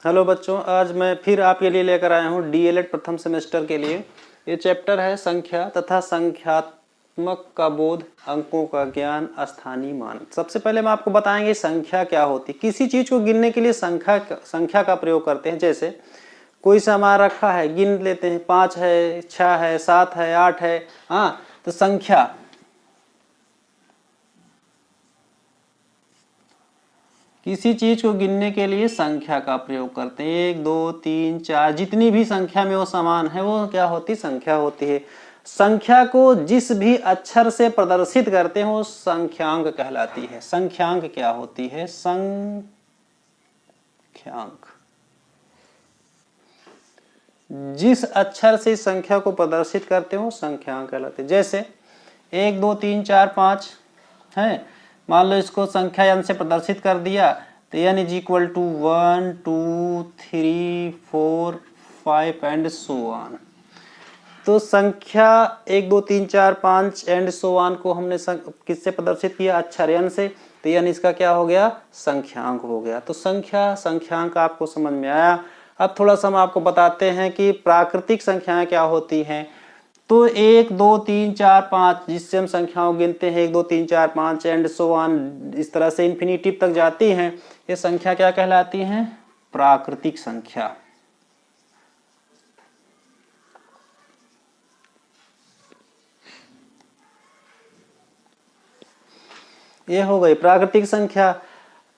Hello बच्चों, आज मैं फिर आपके लिए लेकर आया हूँ डीएलएड प्रथम सेमेस्टर के लिए। ये चैप्टर है संख्या तथा संख्यात्मक का बोध, अंकों का ज्ञान, स्थानीय मान। सबसे पहले मैं आपको बताएंगे संख्या क्या होती है। किसी चीज को गिनने के लिए संख्या का प्रयोग करते हैं। जैसे कोई सामान रखा है, गिन लेते हैं, 5 है, 6 है, 7 है, 8 है। हाँ, तो संख्या किसी चीज को गिनने के लिए संख्या का प्रयोग करते हैं। 1 2 3 4 जितनी भी संख्या में वो समान है वो क्या होती, संख्या होती है। संख्या को जिस भी अक्षर से प्रदर्शित करते हैं वो संख्यांक कहलाती है। संख्यांक क्या होती है, संख्यांक जिस अक्षर से संख्या को प्रदर्शित करते हो संख्यांक कहलाते हैं। जैसे 1 2 3 4 5 है, मान लो इसको संख्या यान से प्रदर्शित कर दिया तो n is equal to 1 2 3 4 5 and so on. तो संख्या 1 2 3 4 5 एंड सो ऑन को हमने किससे प्रदर्शित किया, अक्षर n से, तो यानी इसका क्या हो गया, संख्यांक हो गया। तो संख्या संख्यांक आपको समझ में आया। अब थोड़ा सा हम आपको बताते हैं कि प्राकृतिक संख्याएं क्या होती हैं। तो 1 2 3 4 5 जिससे हम संख्याओं गिनते हैं 1 2 3 4 5 एंड सो ऑन, इस तरह से इन्फिनिटिव तक जाती हैं, ये संख्या क्या कहलाती हैं, प्राकृतिक संख्या। ये हो गई प्राकृतिक संख्या।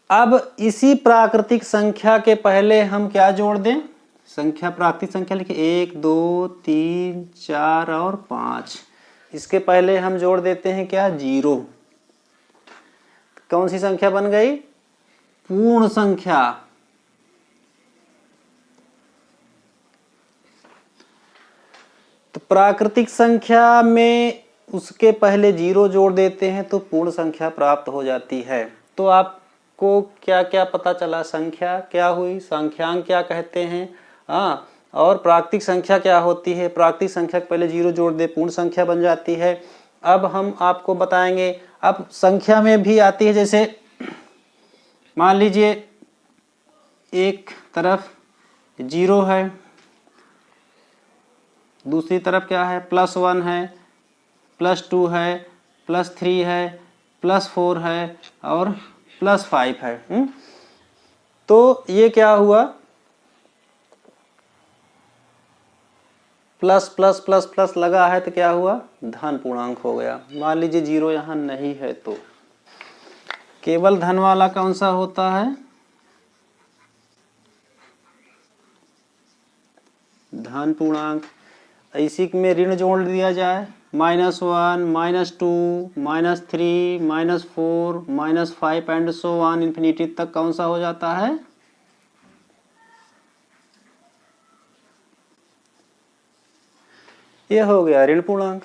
अब इसी प्राकृतिक संख्या के पहले हम क्या जोड़ दें, संख्या प्राकृतिक संख्या लिखे 1 2 3 4 और 5, इसके पहले हम जोड़ देते हैं क्या, 0। कौन सी संख्या बन गई, पूर्ण संख्या। तो प्राकृतिक संख्या में उसके पहले 0 जोड़ देते हैं तो पूर्ण संख्या प्राप्त हो जाती है। तो आपको क्या क्या पता चला, संख्या क्या हुई, संख्यांक क्या कहते हैं, हाँ, और प्राकृतिक संख्या क्या होती है। प्राकृतिक संख्या के पहले 0 जोड़ दे पूर्ण संख्या बन जाती है। अब हम आपको बताएंगे, अब संख्या में भी आती है, जैसे मान लीजिए एक तरफ 0 है, दूसरी तरफ क्या है, +1 है, +2 है, +3 है, +4 है और +5 है। तो ये क्या हुआ, प्लस प्लस प्लस प्लस लगा है तो क्या हुआ, धन पूर्णांक हो गया। मान लीजिए 0 यहां नहीं है तो केवल धन वाला कौन सा होता है, धन पूर्णांक। इसी में ऋण जोड़ दिया जाए, -1 -2 -3 -4 -5 एंड सो ऑन इन्फिनिटी तक कौन सा हो जाता है, ये हो गया ऋण पूर्णांक।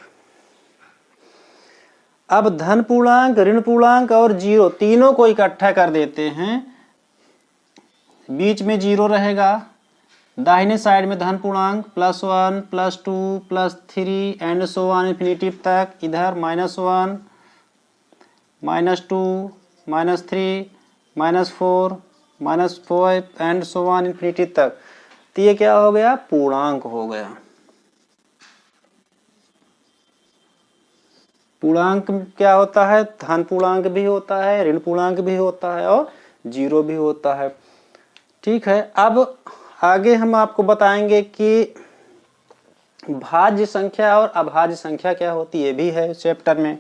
अब धन पूर्णांक, ऋण पूर्णांक और 0 तीनों को इकट्ठा कर देते हैं, बीच में 0 रहेगा, दाहिने साइड में धन पूर्णांक +1 +2 +3 एंड सो ऑन इन्फिनिटी तक, इधर -1 -2 -3 -4 -5 एंड सो ऑन इन्फिनिटी तक। तो ये क्या हो गया, पूर्णांक हो गया। पूर्णांक क्या होता है, धन पूर्णांक भी होता है, ऋण पूर्णांक भी होता है और 0 भी होता है। ठीक है, अब आगे हम आपको बताएंगे कि भाज्य संख्या और अभाज्य संख्या क्या होती है, ये भी है चैप्टर में।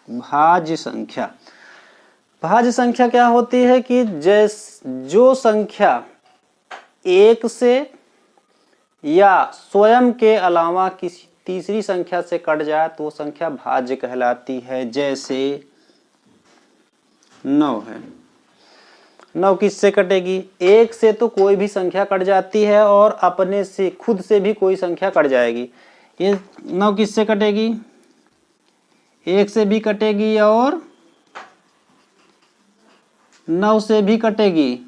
भाज्य संख्या, भाज्य संख्या क्या होती है कि जो संख्या 1 से या स्वयं के अलावा किसी तीसरी संख्या से कट जाए तो वो संख्या भाज्य कहलाती है। जैसे 9 है, 9 किससे कटेगी, 1 से तो कोई भी संख्या कट जाती है और अपने से खुद से भी कोई संख्या कट जाएगी। ये 9 किससे कटेगी, 1 से भी कटेगी और 9 से भी कटेगी।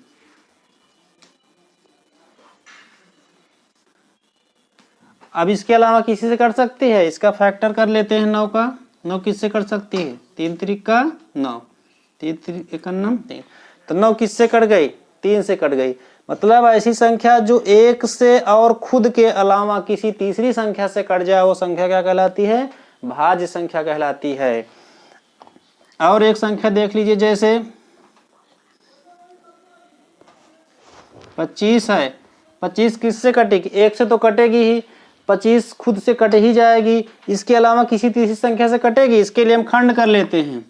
अब इसके अलावा किसी से कट सकती है, इसका फैक्टर कर लेते हैं 9 का, 9 किससे कट सकती है? 3 त्रिका 9, 3 3 51 3, तो 9 किससे कट गई? 3 से कट गई। मतलब ऐसी संख्या जो 1 से और खुद के अलावा किसी तीसरी संख्या से कट जाए वो संख्या क्या कहलाती है? भाज्य संख्या कहलाती है। और एक संख्या देख लीजिए, जैसे 25 है, 25 किससे कटेगी? 1 से तो कटेगी ही, 25 खुद से कट ही जाएगी, इसके अलावा किसी तीसरी संख्या से कटेगी? इसके लिए हम खंड कर लेते हैं।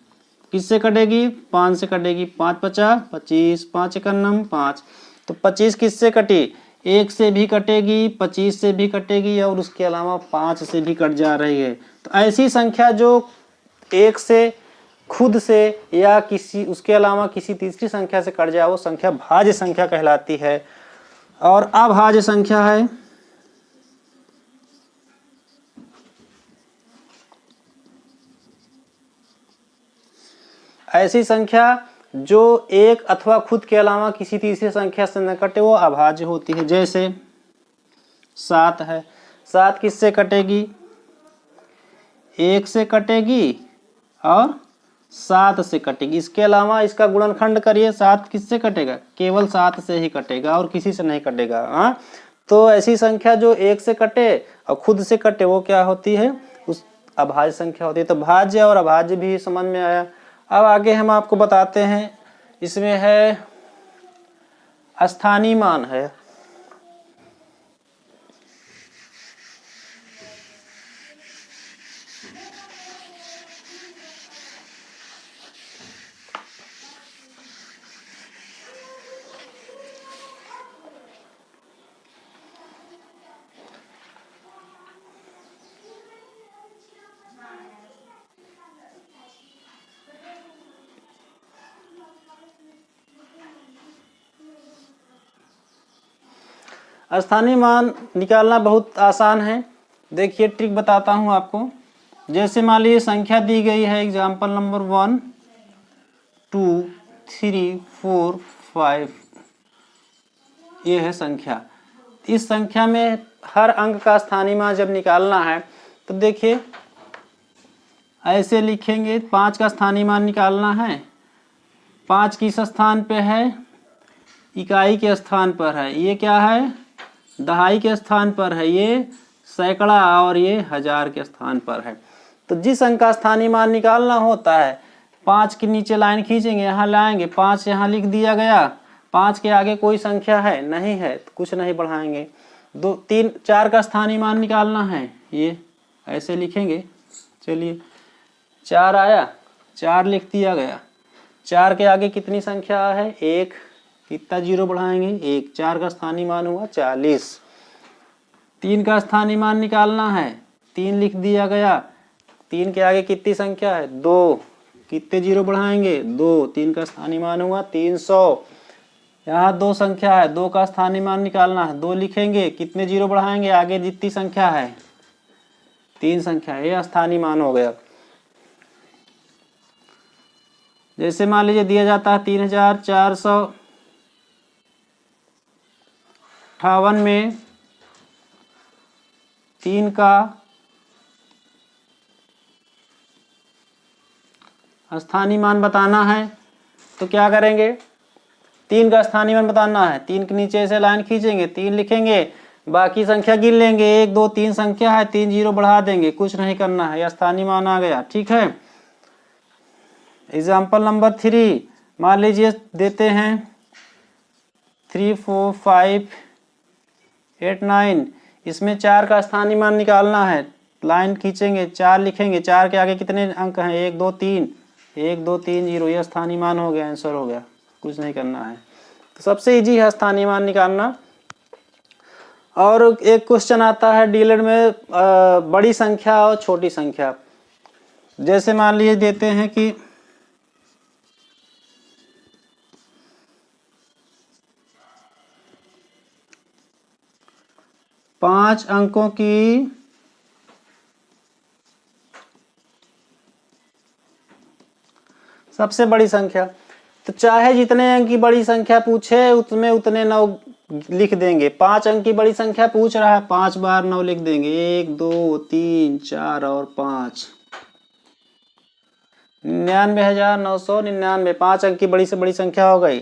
किससे कटेगी? 5 से कटेगी। 5 50 25, 5 51 5, तो 25 किससे कटी? 1 से भी कटेगी, 25 से भी कटेगी और उसके अलावा 5 से भी कट जा रही है। तो ऐसी संख्या जो 1 से खुद से या किसी उसके अलावा किसी तीसरी संख्या से कट जाए वो संख्या भाज्य संख्या कहलाती है। और अभाज्य संख्या है ऐसी संख्या जो 1 अथवा खुद के अलावा किसी तीसरी संख्या से न कटे वो अभाज्य होती है। जैसे 7 है, 7 किससे कटेगी? 1 से कटेगी और 7 से कटेगी, इसके अलावा इसका गुणनखंड करिए, 7 किससे कटेगा? केवल 7 से ही कटेगा और किसी से नहीं कटेगा। हाँ, तो ऐसी संख्या जो 1 से कटे और खुद से कटे वो क्या होती है? उस अभाज्य संख्या होती है। तो भाज्य और अभाज्य भी समझ में आया। अब आगे हम आपको बताते हैं, इसमें है स्थानीय मान है। स्थानीय मान निकालना बहुत आसान है। देखिए ट्रिक बताता हूं आपको। जैसे मान लीजिए संख्या दी गई है, एग्जाम्पल नंबर 1 2 3 4 5, ये है संख्या। इस संख्या में हर अंक का स्थानीय मान जब निकालना है तो देखिए ऐसे लिखेंगे। 5 का स्थानीय मान निकालना है, 5 किस स्थान पे है? इकाई के स्थान पर है। ये क्या है? दहाई के स्थान पर है। ये सैकड़ा और ये हजार के स्थान पर है। तो जिस अंक का स्थानीय मान निकालना होता है, 5 के नीचे लाइन खींचेंगे, यहाँ लाएंगे, 5 यहाँ लिख दिया गया। 5 के आगे कोई संख्या है? नहीं है, तो कुछ नहीं बढ़ाएंगे। 2 3 4 का स्थानीय मान निकालना है, ये ऐसे लिखेंगे। चलिए 4 आया, 4 लिख दिया गया। 4 के आगे कितनी संख्या है? 1, कितना जीरो बढ़ाएंगे? 1। 4 का स्थानीय मान हुआ 40। 3 का स्थानीय मान निकालना है, 3 लिख दिया गया। 3 के आगे कितनी संख्या है? 2, कितने जीरो बढ़ाएंगे? 2। 3 का स्थानीय मान हुआ 300। यहाँ 2 संख्या है, 2 का स्थानीय मान निकालना है, 2 लिखेंगे, कितने जीरो बढ़ाएंगे? आगे जितनी संख्या है 3 संख्या है, ये स्थानीय मान हो गया। जैसे मान लीजिए दिया जाता है 3458 में 3 का स्थानीय मान बताना है, तो क्या करेंगे? 3 का स्थानीय मान बताना है, 3 के नीचे से लाइन खींचेंगे, 3 लिखेंगे, बाकी संख्या गिन लेंगे, 1 2 3 संख्या है, 3 जीरो बढ़ा देंगे, कुछ नहीं करना है, यह स्थानीय मान आ गया। ठीक है। एग्जाम्पल नंबर 3 मान लीजिए देते हैं 3 4 5 8 9, इसमें 4 का स्थानीय मान निकालना है, लाइन खींचेंगे, 4 लिखेंगे, 4 के आगे कितने अंक हैं? 1 2 3, 1 2 3 0, यह स्थानीय मान हो गया, आंसर हो गया, कुछ नहीं करना है। तो सबसे इजी है स्थानीय मान निकालना। और एक क्वेश्चन आता है डीएलएड में, बड़ी संख्या और छोटी संख्या। जैसे मान लीजिए देते हैं कि 5 अंकों की सबसे बड़ी संख्या, तो चाहे जितने अंक की बड़ी संख्या पूछे उसमें उतने 9 लिख देंगे। 5 अंक की बड़ी संख्या पूछ रहा है, 5 बार 9 लिख देंगे, 1 2 3 4 और 5। 99,999। 5 अंक की बड़ी से बड़ी संख्या हो गई।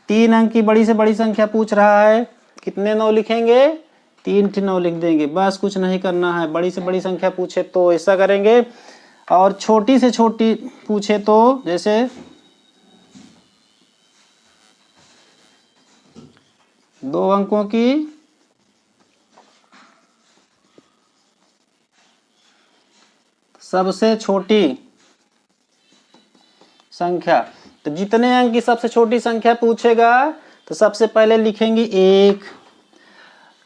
3 अंक की बड़ी से बड़ी संख्या पूछ रहा है, कितने 9 लिखेंगे? 3 9 लिख देंगे, बस कुछ नहीं करना है। बड़ी से बड़ी संख्या पूछे तो ऐसा करेंगे, और छोटी से छोटी पूछे तो जैसे 2 अंकों की सबसे छोटी संख्या, तो जितने अंक की सबसे छोटी संख्या पूछेगा तो सबसे पहले लिखेंगे 1।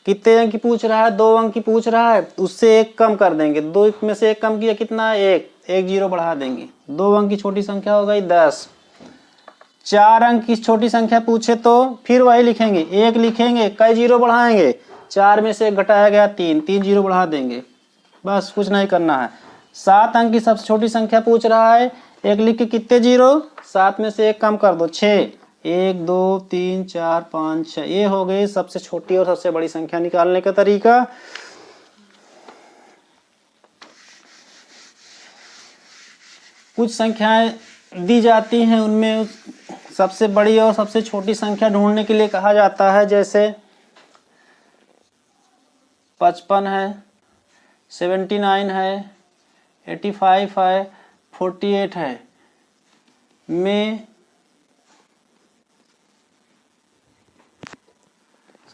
कितने अंक की पूछ रहा है? 2 अंक की पूछ रहा है, उससे 1 कम कर देंगे। 2 में से 1 कम किया, कितना है? 1 0 बढ़ा देंगे। 2 अंक की छोटी संख्या हो गई 10। 4 अंक की छोटी संख्या पूछे तो फिर वही लिखेंगे, 1 लिखेंगे, कई 0 बढ़ाएंगे? 4 में से 1 घटाया गया 3 0 बढ़ा देंगे, बस कुछ नहीं करना है। 7 अंक की सबसे छोटी संख्या पूछ रहा है, 1 लिख के कितने 0? 7 में से 1 कम कर दो, 6। 1 2 3 4 5 6, ये हो गई सबसे छोटी और सबसे बड़ी संख्या निकालने का तरीका। कुछ संख्याएं दी जाती हैं, उनमें सबसे बड़ी और सबसे छोटी संख्या ढूंढने के लिए कहा जाता है, जैसे 55 है, 79 है, 85 है, 48 है। में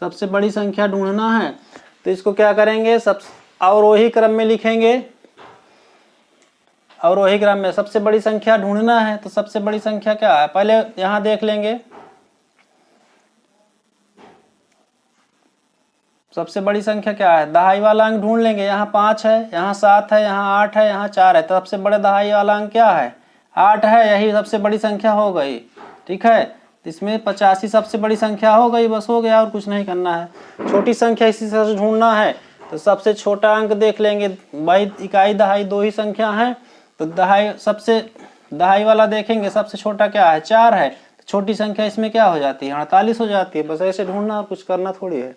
सबसे बड़ी संख्या ढूंढना है तो इसको क्या करेंगे? सब अवरोही क्रम में लिखेंगे। अवरोही क्रम में सबसे बड़ी संख्या ढूंढना है तो सबसे बड़ी संख्या क्या है? पहले यहां देख लेंगे। सबसे बड़ी संख्या क्या है? दहाई वाला अंक ढूंढ लेंगे। यहाँ 5 है, यहाँ 7 है, यहाँ 8 है, यहाँ 4 है, तो सबसे बड़े दहाई वाला अंक क्या है? 8 है, यही सबसे बड़ी संख्या हो गई। ठीक है, इसमें 85 सबसे बड़ी संख्या हो गई, बस हो गया, और कुछ नहीं करना है। छोटी संख्या इसी तरह से ढूंढना है तो सबसे छोटा अंक देख लेंगे। भाई इकाई दहाई 2 ही संख्या है, तो दहाई सबसे दहाई वाला देखेंगे, सबसे छोटा क्या है? 4 है, छोटी संख्या इसमें क्या हो जाती है? 48 हो जाती है। बस ऐसे ढूंढना, और कुछ करना थोड़ी है।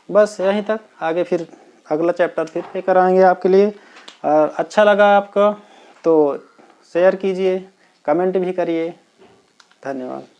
बस यहीं तक, आगे फिर अगला चैप्टर फिर लेकर आएंगे आपके लिए। और अच्छा लगा आपको तो शेयर कीजिए, कमेंट भी करिए। धन्यवाद।